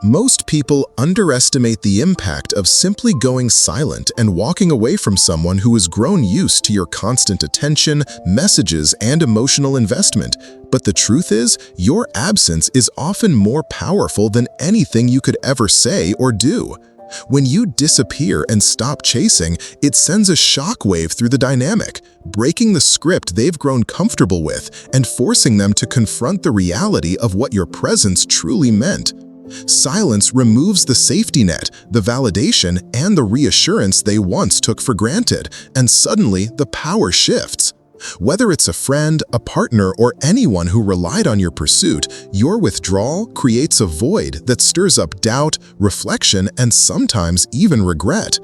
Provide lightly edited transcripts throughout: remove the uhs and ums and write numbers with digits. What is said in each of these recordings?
Most people underestimate the impact of simply going silent and walking away from someone who has grown used to your constant attention, messages, and emotional investment. But the truth is, your absence is often more powerful than anything you could ever say or do. When you disappear and stop chasing, it sends a shockwave through the dynamic, breaking the script they've grown comfortable with and forcing them to confront the reality of what your presence truly meant. Silence removes the safety net, the validation, and the reassurance they once took for granted, and suddenly the power shifts. Whether it's a friend, a partner, or anyone who relied on your pursuit, your withdrawal creates a void that stirs up doubt, reflection, and sometimes even regret.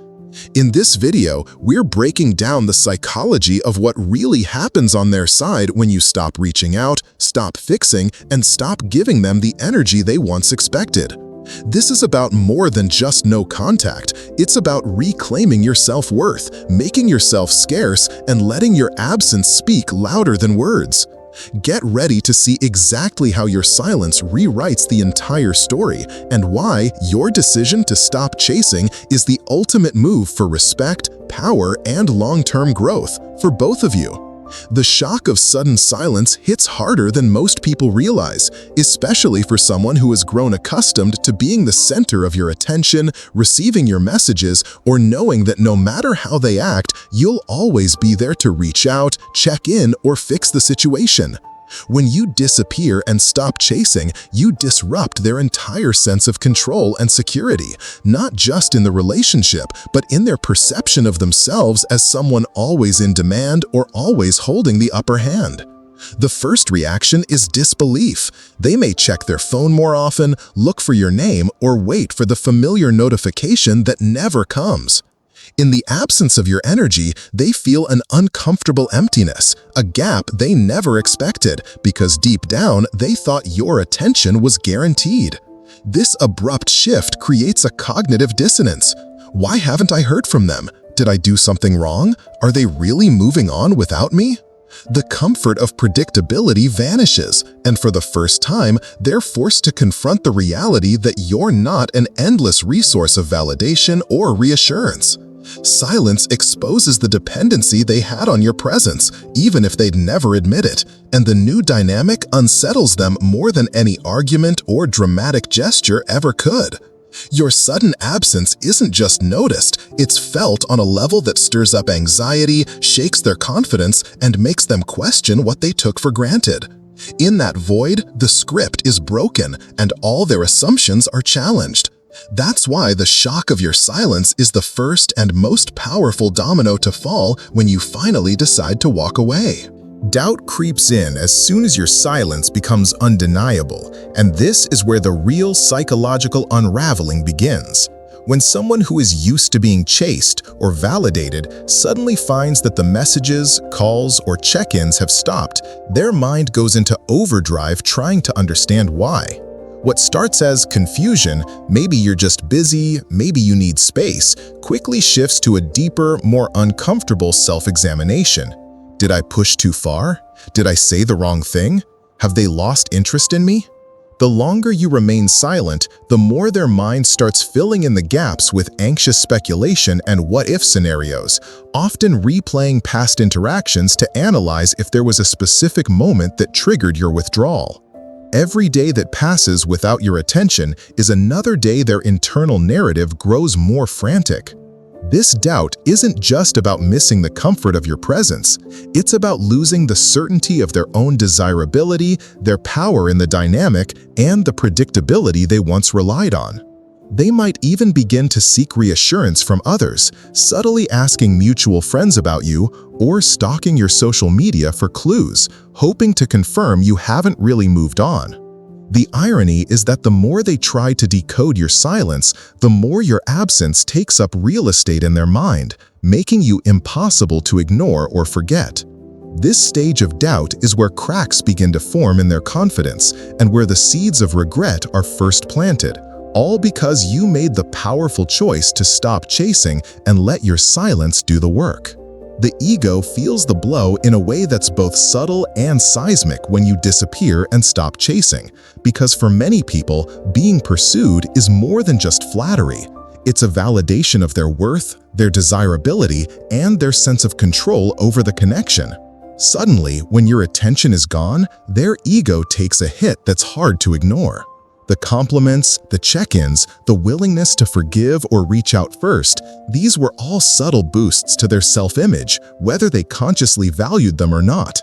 In this video, we're breaking down the psychology of what really happens on their side when you stop reaching out, stop fixing, and stop giving them the energy they once expected. This is about more than just no contact. It's about reclaiming your self-worth, making yourself scarce, and letting your absence speak louder than words. Get ready to see exactly how your silence rewrites the entire story and why your decision to stop chasing is the ultimate move for respect, power, and long-term growth for both of you. The shock of sudden silence hits harder than most people realize, especially for someone who has grown accustomed to being the center of your attention, receiving your messages, or knowing that no matter how they act, you'll always be there to reach out, check in, or fix the situation. When you disappear and stop chasing, you disrupt their entire sense of control and security, not just in the relationship, but in their perception of themselves as someone always in demand or always holding the upper hand. The first reaction is disbelief. They may check their phone more often, look for your name, or wait for the familiar notification that never comes. In the absence of your energy, they feel an uncomfortable emptiness, a gap they never expected because deep down they thought your attention was guaranteed. This abrupt shift creates a cognitive dissonance. Why haven't I heard from them? Did I do something wrong? Are they really moving on without me? The comfort of predictability vanishes, and for the first time, they're forced to confront the reality that you're not an endless resource of validation or reassurance. Silence exposes the dependency they had on your presence, even if they'd never admit it, and the new dynamic unsettles them more than any argument or dramatic gesture ever could. Your sudden absence isn't just noticed, it's felt on a level that stirs up anxiety, shakes their confidence, and makes them question what they took for granted. In that void, the script is broken, and all their assumptions are challenged. That's why the shock of your silence is the first and most powerful domino to fall when you finally decide to walk away. Doubt creeps in as soon as your silence becomes undeniable, and this is where the real psychological unraveling begins. When someone who is used to being chased or validated suddenly finds that the messages, calls, or check-ins have stopped, their mind goes into overdrive trying to understand why. What starts as confusion, maybe you're just busy, maybe you need space, quickly shifts to a deeper, more uncomfortable self-examination. Did I push too far? Did I say the wrong thing? Have they lost interest in me? The longer you remain silent, the more their mind starts filling in the gaps with anxious speculation and what-if scenarios, often replaying past interactions to analyze if there was a specific moment that triggered your withdrawal. Every day that passes without your attention is another day their internal narrative grows more frantic. This doubt isn't just about missing the comfort of your presence. It's about losing the certainty of their own desirability, their power in the dynamic, and the predictability they once relied on. They might even begin to seek reassurance from others, subtly asking mutual friends about you or stalking your social media for clues, hoping to confirm you haven't really moved on. The irony is that the more they try to decode your silence, the more your absence takes up real estate in their mind, making you impossible to ignore or forget. This stage of doubt is where cracks begin to form in their confidence and where the seeds of regret are first planted, all because you made the powerful choice to stop chasing and let your silence do the work. The ego feels the blow in a way that's both subtle and seismic when you disappear and stop chasing, because for many people, being pursued is more than just flattery. It's a validation of their worth, their desirability, and their sense of control over the connection. Suddenly, when your attention is gone, their ego takes a hit that's hard to ignore. The compliments, the check-ins, the willingness to forgive or reach out first, these were all subtle boosts to their self-image, whether they consciously valued them or not.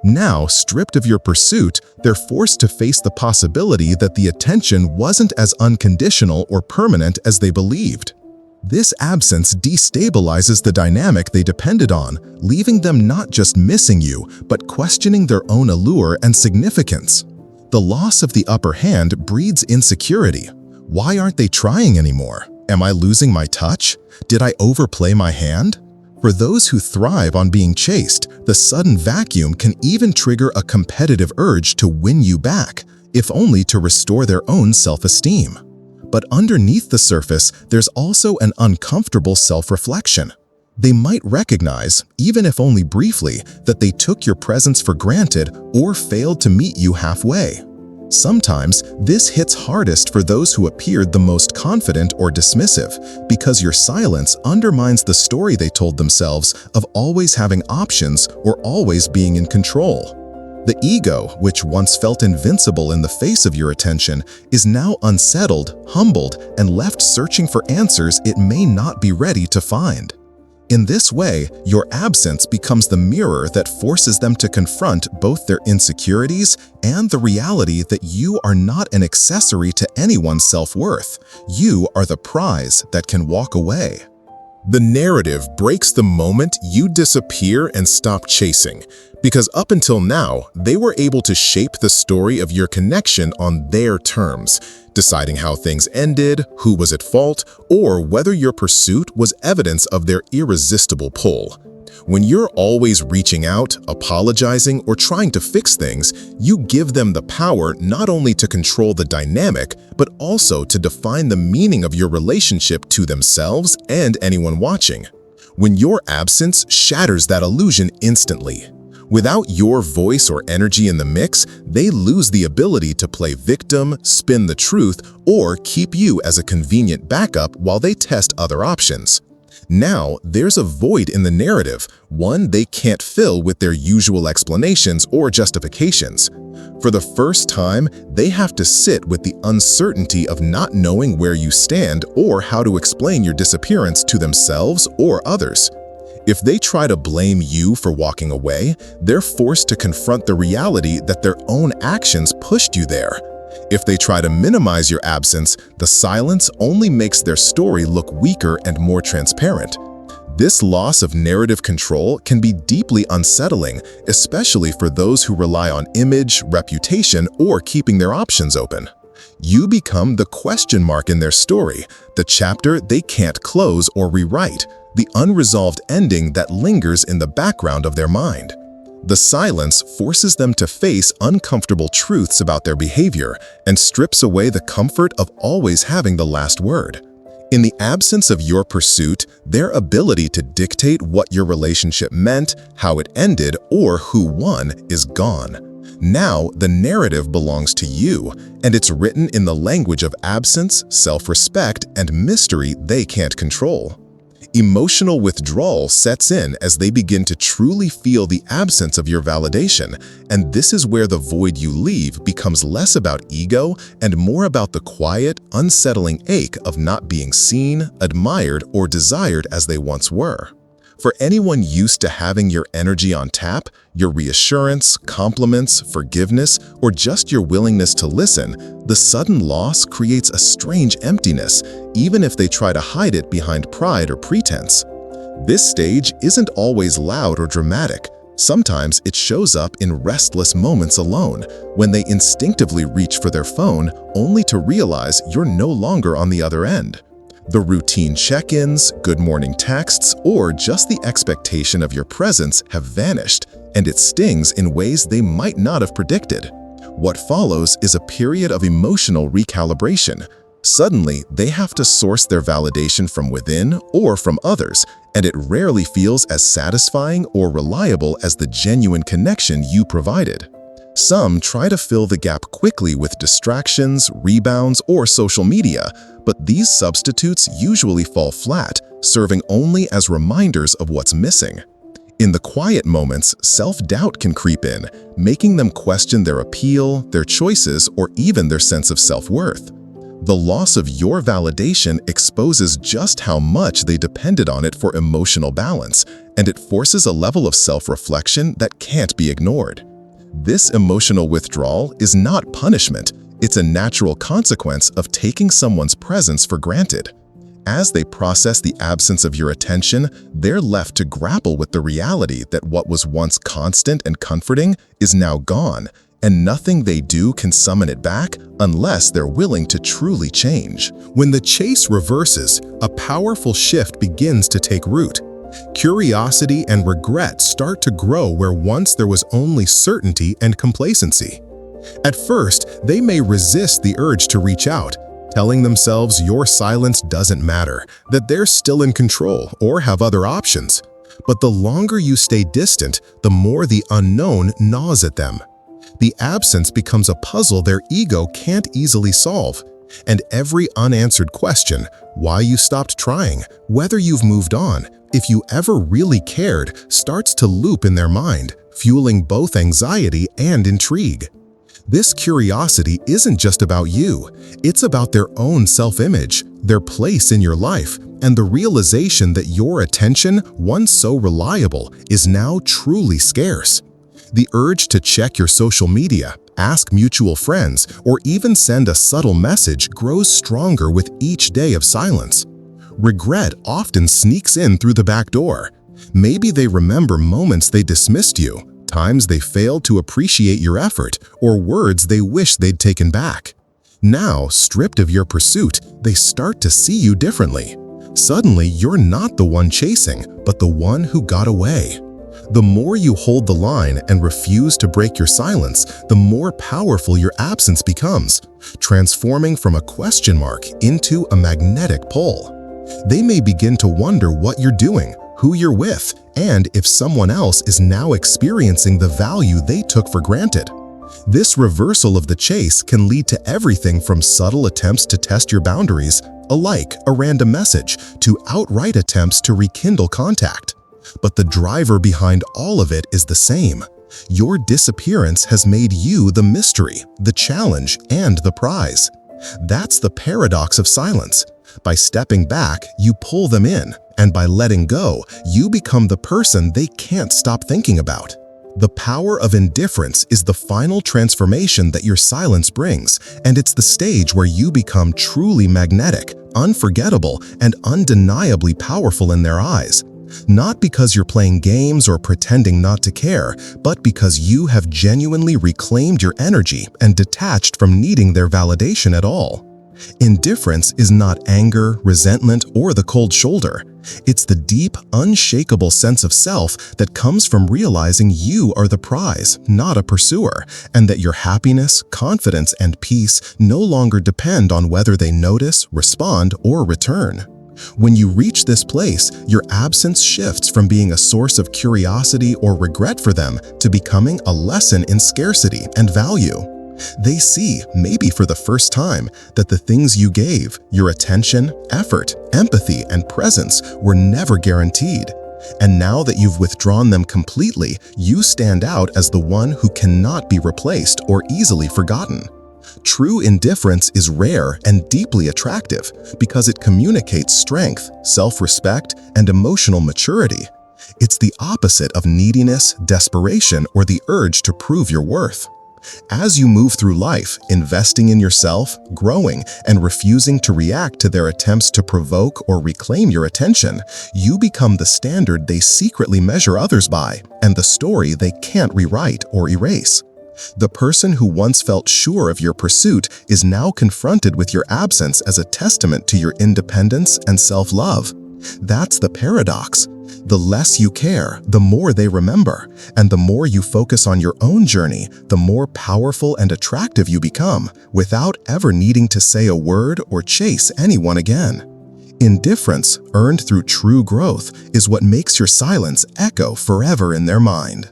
Now, stripped of your pursuit, they're forced to face the possibility that the attention wasn't as unconditional or permanent as they believed. This absence destabilizes the dynamic they depended on, leaving them not just missing you, but questioning their own allure and significance. The loss of the upper hand breeds insecurity. Why aren't they trying anymore? Am I losing my touch? Did I overplay my hand? For those who thrive on being chased, the sudden vacuum can even trigger a competitive urge to win you back, if only to restore their own self-esteem. But underneath the surface, there's also an uncomfortable self-reflection. They might recognize, even if only briefly, that they took your presence for granted or failed to meet you halfway. Sometimes, this hits hardest for those who appeared the most confident or dismissive, because your silence undermines the story they told themselves of always having options or always being in control. The ego, which once felt invincible in the face of your attention, is now unsettled, humbled, and left searching for answers it may not be ready to find. In this way, your absence becomes the mirror that forces them to confront both their insecurities and the reality that you are not an accessory to anyone's self-worth. You are the prize that can walk away. The narrative breaks the moment you disappear and stop chasing, because up until now, they were able to shape the story of your connection on their terms, deciding how things ended, who was at fault, or whether your pursuit was evidence of their irresistible pull. When you're always reaching out, apologizing, or trying to fix things, you give them the power not only to control the dynamic, but also to define the meaning of your relationship to themselves and anyone watching. When your absence shatters that illusion instantly. Without your voice or energy in the mix, they lose the ability to play victim, spin the truth, or keep you as a convenient backup while they test other options. Now, there's a void in the narrative, one they can't fill with their usual explanations or justifications. For the first time, they have to sit with the uncertainty of not knowing where you stand or how to explain your disappearance to themselves or others. If they try to blame you for walking away, they're forced to confront the reality that their own actions pushed you there. If they try to minimize your absence, the silence only makes their story look weaker and more transparent. This loss of narrative control can be deeply unsettling, especially for those who rely on image, reputation, or keeping their options open. You become the question mark in their story, the chapter they can't close or rewrite, the unresolved ending that lingers in the background of their mind. The silence forces them to face uncomfortable truths about their behavior and strips away the comfort of always having the last word. In the absence of your pursuit, their ability to dictate what your relationship meant, how it ended, or who won is gone. Now, the narrative belongs to you, and it's written in the language of absence, self-respect, and mystery they can't control. Emotional withdrawal sets in as they begin to truly feel the absence of your validation, and this is where the void you leave becomes less about ego and more about the quiet, unsettling ache of not being seen, admired, or desired as they once were. For anyone used to having your energy on tap, your reassurance, compliments, forgiveness, or just your willingness to listen, the sudden loss creates a strange emptiness, even if they try to hide it behind pride or pretense. This stage isn't always loud or dramatic. Sometimes it shows up in restless moments alone, when they instinctively reach for their phone only to realize you're no longer on the other end. The routine check-ins, good morning texts, or just the expectation of your presence have vanished, and it stings in ways they might not have predicted. What follows is a period of emotional recalibration. Suddenly, they have to source their validation from within or from others, and it rarely feels as satisfying or reliable as the genuine connection you provided. Some try to fill the gap quickly with distractions, rebounds, or social media, but these substitutes usually fall flat, serving only as reminders of what's missing. In the quiet moments, self-doubt can creep in, making them question their appeal, their choices, or even their sense of self-worth. The loss of your validation exposes just how much they depended on it for emotional balance, and it forces a level of self-reflection that can't be ignored. This emotional withdrawal is not punishment, it's a natural consequence of taking someone's presence for granted. As they process the absence of your attention, they're left to grapple with the reality that what was once constant and comforting is now gone, and nothing they do can summon it back unless they're willing to truly change. When the chase reverses, a powerful shift begins to take root. Curiosity and regret start to grow where once there was only certainty and complacency. At first, they may resist the urge to reach out, telling themselves your silence doesn't matter, that they're still in control or have other options. But the longer you stay distant, the more the unknown gnaws at them. The absence becomes a puzzle their ego can't easily solve. And every unanswered question, why you stopped trying, whether you've moved on, if you ever really cared, starts to loop in their mind, fueling both anxiety and intrigue. This curiosity isn't just about you, it's about their own self-image, their place in your life, and the realization that your attention, once so reliable, is now truly scarce. The urge to check your social media, ask mutual friends, or even send a subtle message grows stronger with each day of silence. Regret often sneaks in through the back door. Maybe they remember moments they dismissed you, times they failed to appreciate your effort, or words they wish they'd taken back. Now, stripped of your pursuit, they start to see you differently. Suddenly, you're not the one chasing, but the one who got away. The more you hold the line and refuse to break your silence, the more powerful your absence becomes, transforming from a question mark into a magnetic pull. They may begin to wonder what you're doing, who you're with, and if someone else is now experiencing the value they took for granted. This reversal of the chase can lead to everything from subtle attempts to test your boundaries, a like, a random message, to outright attempts to rekindle contact. But the driver behind all of it is the same. Your disappearance has made you the mystery, the challenge, and the prize. That's the paradox of silence. By stepping back, you pull them in, and by letting go, you become the person they can't stop thinking about. The power of indifference is the final transformation that your silence brings, and it's the stage where you become truly magnetic, unforgettable, and undeniably powerful in their eyes. Not because you're playing games or pretending not to care, but because you have genuinely reclaimed your energy and detached from needing their validation at all. Indifference is not anger, resentment, or the cold shoulder. It's the deep, unshakable sense of self that comes from realizing you are the prize, not a pursuer, and that your happiness, confidence, and peace no longer depend on whether they notice, respond, or return. When you reach this place, your absence shifts from being a source of curiosity or regret for them to becoming a lesson in scarcity and value. They see, maybe for the first time, that the things you gave, your attention, effort, empathy, and presence were never guaranteed. And now that you've withdrawn them completely, you stand out as the one who cannot be replaced or easily forgotten. True indifference is rare and deeply attractive because it communicates strength, self-respect, and emotional maturity. It's the opposite of neediness, desperation, or the urge to prove your worth. As you move through life, investing in yourself, growing, and refusing to react to their attempts to provoke or reclaim your attention, you become the standard they secretly measure others by, and the story they can't rewrite or erase. The person who once felt sure of your pursuit is now confronted with your absence as a testament to your independence and self-love. That's the paradox. The less you care, the more they remember, and the more you focus on your own journey, the more powerful and attractive you become, without ever needing to say a word or chase anyone again. Indifference, earned through true growth, is what makes your silence echo forever in their mind.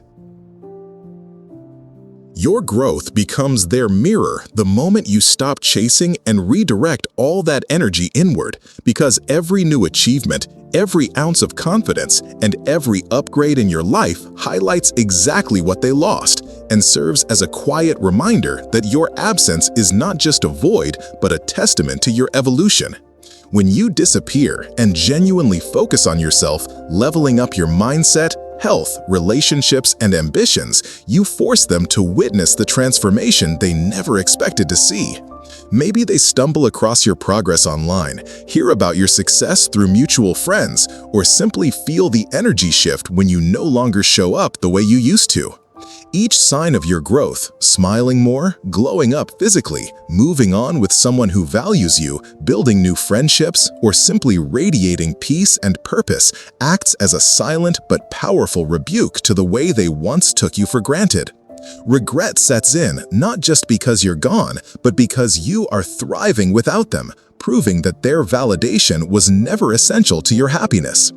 Your growth becomes their mirror the moment you stop chasing and redirect all that energy inward, because every new achievement, every ounce of confidence, and every upgrade in your life highlights exactly what they lost and serves as a quiet reminder that your absence is not just a void, but a testament to your evolution. When you disappear and genuinely focus on yourself, leveling up your mindset, health, relationships, and ambitions, you force them to witness the transformation they never expected to see. Maybe they stumble across your progress online, hear about your success through mutual friends, or simply feel the energy shift when you no longer show up the way you used to. Each sign of your growth, smiling more, glowing up physically, moving on with someone who values you, building new friendships, or simply radiating peace and purpose, acts as a silent but powerful rebuke to the way they once took you for granted. Regret sets in not just because you're gone, but because you are thriving without them, proving that their validation was never essential to your happiness.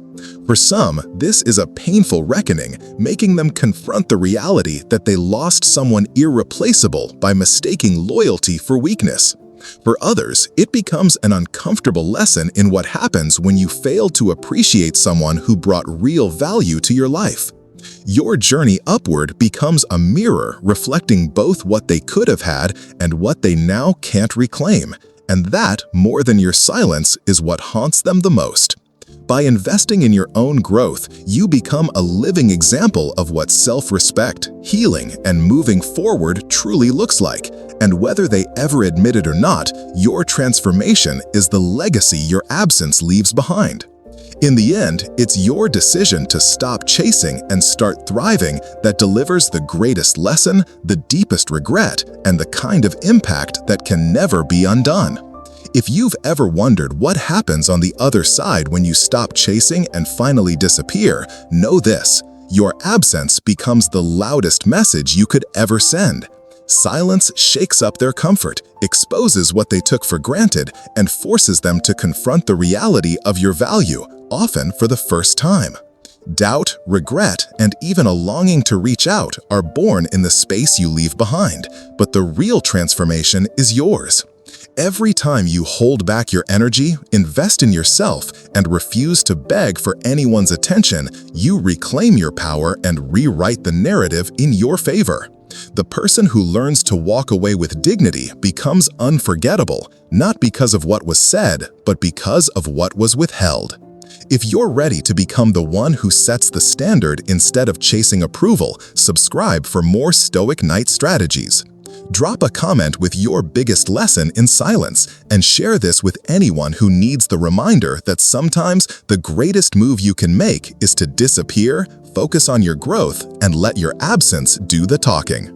For some, this is a painful reckoning, making them confront the reality that they lost someone irreplaceable by mistaking loyalty for weakness. For others, it becomes an uncomfortable lesson in what happens when you fail to appreciate someone who brought real value to your life. Your journey upward becomes a mirror reflecting both what they could have had and what they now can't reclaim, and that, more than your silence, is what haunts them the most. By investing in your own growth, you become a living example of what self-respect, healing, and moving forward truly looks like. And whether they ever admit it or not, your transformation is the legacy your absence leaves behind. In the end, it's your decision to stop chasing and start thriving that delivers the greatest lesson, the deepest regret, and the kind of impact that can never be undone. If you've ever wondered what happens on the other side when you stop chasing and finally disappear, know this: your absence becomes the loudest message you could ever send. Silence shakes up their comfort, exposes what they took for granted, and forces them to confront the reality of your value, often for the first time. Doubt, regret, and even a longing to reach out are born in the space you leave behind, but the real transformation is yours. Every time you hold back your energy, invest in yourself, and refuse to beg for anyone's attention, you reclaim your power and rewrite the narrative in your favor. The person who learns to walk away with dignity becomes unforgettable, not because of what was said, but because of what was withheld. If you're ready to become the one who sets the standard instead of chasing approval, subscribe for more Stoic Night strategies. Drop a comment with your biggest lesson in silence and share this with anyone who needs the reminder that sometimes the greatest move you can make is to disappear, focus on your growth, and let your absence do the talking.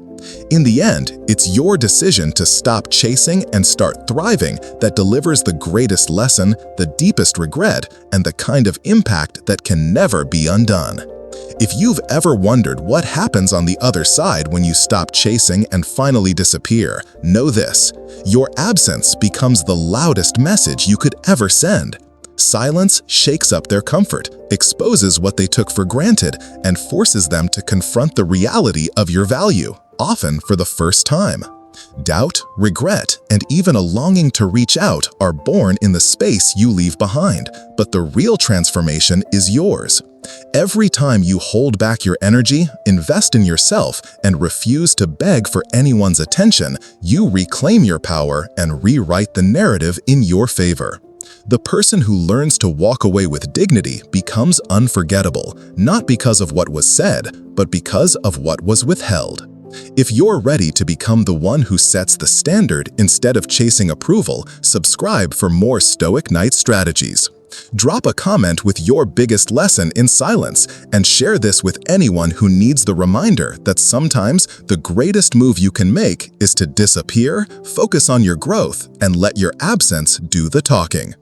In the end, it's your decision to stop chasing and start thriving that delivers the greatest lesson, the deepest regret, and the kind of impact that can never be undone. If you've ever wondered what happens on the other side when you stop chasing and finally disappear, know this: your absence becomes the loudest message you could ever send. Silence shakes up their comfort, exposes what they took for granted, and forces them to confront the reality of your value, often for the first time. Doubt, regret, and even a longing to reach out are born in the space you leave behind, but the real transformation is yours. Every time you hold back your energy, invest in yourself, and refuse to beg for anyone's attention, you reclaim your power and rewrite the narrative in your favor. The person who learns to walk away with dignity becomes unforgettable, not because of what was said, but because of what was withheld. If you're ready to become the one who sets the standard instead of chasing approval, subscribe for more Stoic Night strategies. Drop a comment with your biggest lesson in silence and share this with anyone who needs the reminder that sometimes the greatest move you can make is to disappear, focus on your growth, and let your absence do the talking.